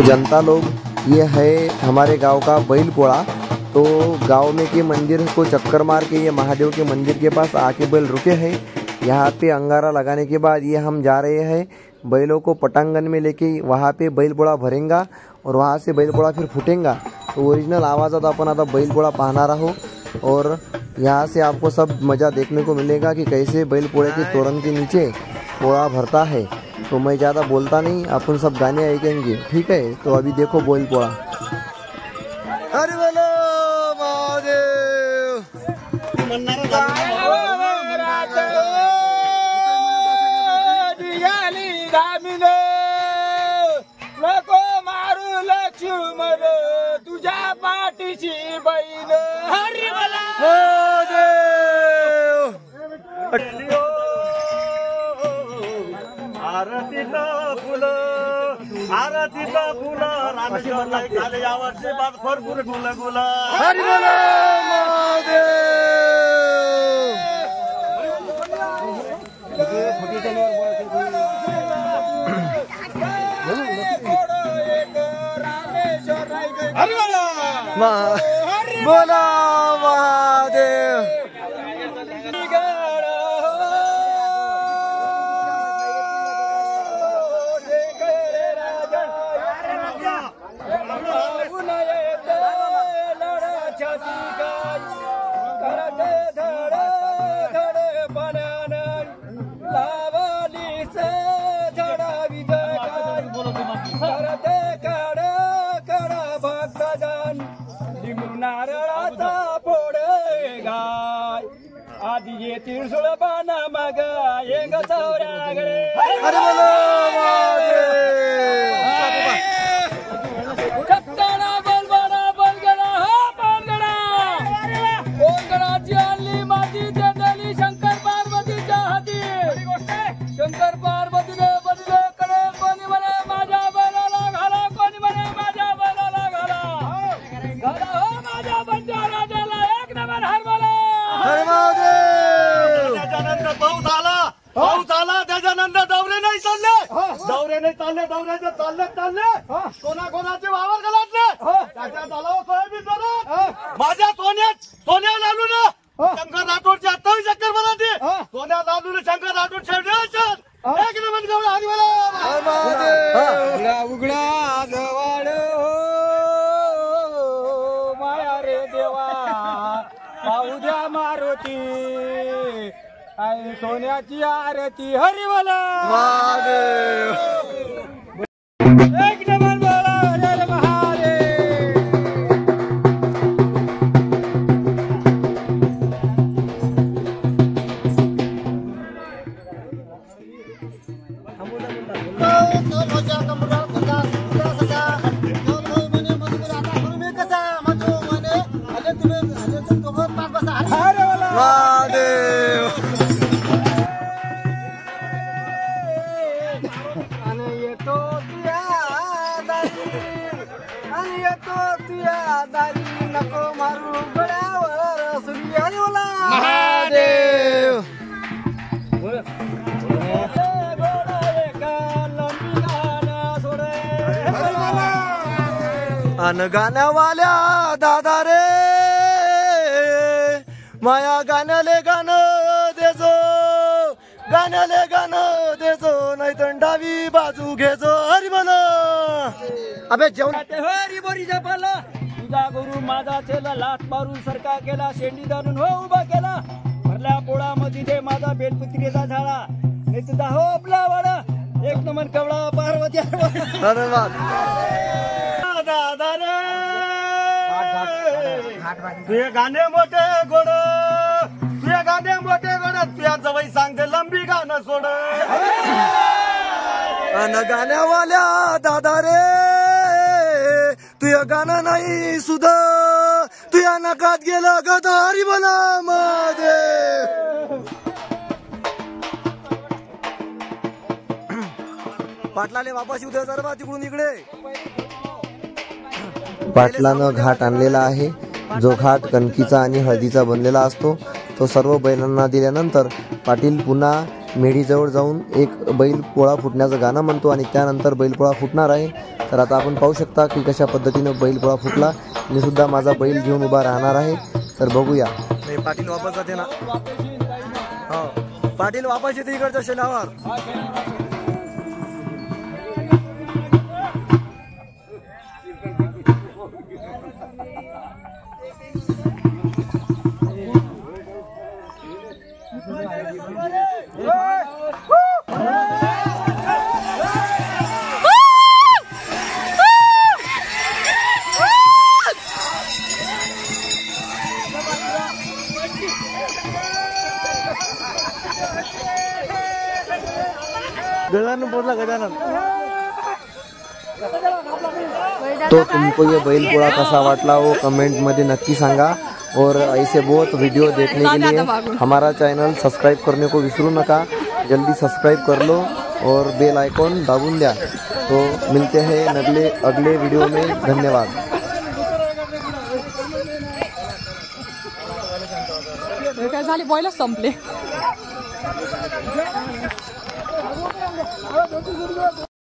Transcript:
जनता लोग, ये है हमारे गांव का बैल पोड़ा। तो गांव में के मंदिर को चक्कर मार के ये महादेव के मंदिर के पास आके बैल रुके हैं। यहाँ पे अंगारा लगाने के बाद ये हम जा रहे हैं बैलों को पटांगन में लेके, वहाँ पे बैल पोड़ा भरेंगा और वहाँ से बैल पोड़ा फिर फूटेंगा। तो ओरिजिनल आवाज़ात आपण आता बैल पोड़ा पाहणार आहो और यहाँ से आपको सब मज़ा देखने को मिलेगा कि कैसे बैल पोड़े के तोरण के नीचे पोड़ा भरता है। तो मैं ज़्यादा बोलता नहीं, अपन सब गाने आएंगे, ठीक है। तो अभी देखो बैल पोड़ा। हरि बोलो महादेव। नको मारू लक्ष्मण तुझ्या पाठीची बैल। हरी बोला महादेव। आरतीला फुलं रामेश्वरला झाले यावर्षी भरपूर फुलं गुला। हरी बोलो महादेव। हरी बोला महादेव। नारळाचा पोडे गाय आधी येतील सुळपाना मग येंग चौऱ्याकडे। हरी बोलो महादेव। कट्टाळा बलबडा बलगडा हा बलगडा कोंकणाची आणली माती जंगली शंकर पार्वतीच्या हाती। शंकर पार्वतीने बदले कडे कोणी म्हणे माझ्या बैलाला घाला, कोणी म्हणे माझ्या बैलाला घाला घाला हो माझ्या बंजा राजाला एक नंबर हरवला। हरी महादेव। त्याच्यानंतर पाऊस आला त्याच्यानंतर दौरे नाही चालले, दौऱ्याचे चालले कोणाचे वावर घालातले त्याच्या झाला सोयाबीन झालं। माझ्या सोन्या लालू ना शंकर राठोडचे 28 एकर बनाते सोन्या लालू शंकर राठोड शेवटी एक नंबर गवळा। हरी बोला उघडा जवाड माया रे देवा पाहू द्या मारुती आई सोन्याची आरती। हरी बोला महादेव। एक नंबर बोला हर महादेव। महादेव। आणि येतो तुया दारी नको मारू गळ्यावर सूर्य। हरी बोला महादेव। अन गाण्यावाल्या दादा रे माया गाण्याले गाणं देजो, गाण्याले गाणं देजो, नाही तर डावी बाजू घेजो। हरी बोला। अबे जेवण हरी बोरी जपाला तुझा गुरु माझा चेला लाट मारून सरका केला, शेंडी धरून हो उभा केला भरल्या पोळामध्ये ते माझा बेलपुत्रीचा झाला नाही तुझा हो आपला वाडा एक नंबर कवडा पार्वती। धन्यवाद। दादा रे तुझे गाणे मोठे गोड, तुझे गाणे मोठे गोड, तुझ्या जवळ सांगते लंबी गाणं सोड। अन गाण्यावाल्या दादा रे तुझ्या गाणं नाही सुध, तुझ्या नकात गेलं गद। हरी बोला महादेव। पाटलाने वापस येऊ द्या जरा तिकडून इकडे। पाटलानं घाट आणलेला आहे, जो घाट कणकीचा आणि हळदीचा बनलेला असतो। तो सर्व बैलांना दिल्यानंतर पाटील पुन्हा मेढीजवळ जाऊन एक बैल पोळा फुटण्याचं गाणं म्हणतो आणि त्यानंतर बैलपोळा फुटणार आहे। तर आता आपण पाहू शकता की कशा पद्धतीने बैलपोळा फुटला। मी सुद्धा माझा बैल घेऊन उभा राहणार आहे, तर बघूया। पाटील वापस जाते ना, हो पाटील वापस येते इकडच्या शेणावर। गजानन बोलला गजानन। तो तुमको ये बैल पोड़ा कैसा वाटला वो कमेंट में नक्की सांगा। और ऐसे बहुत वीडियो देखने के लिए हमारा चैनल सब्सक्राइब करने को विसरू नका। जल्दी सब्सक्राइब कर लो और बेल आइकॉन दाबून द्या। तो मिलते हैं अगले वीडियो में। धन्यवाद। काय झाले, बॉयला संपले।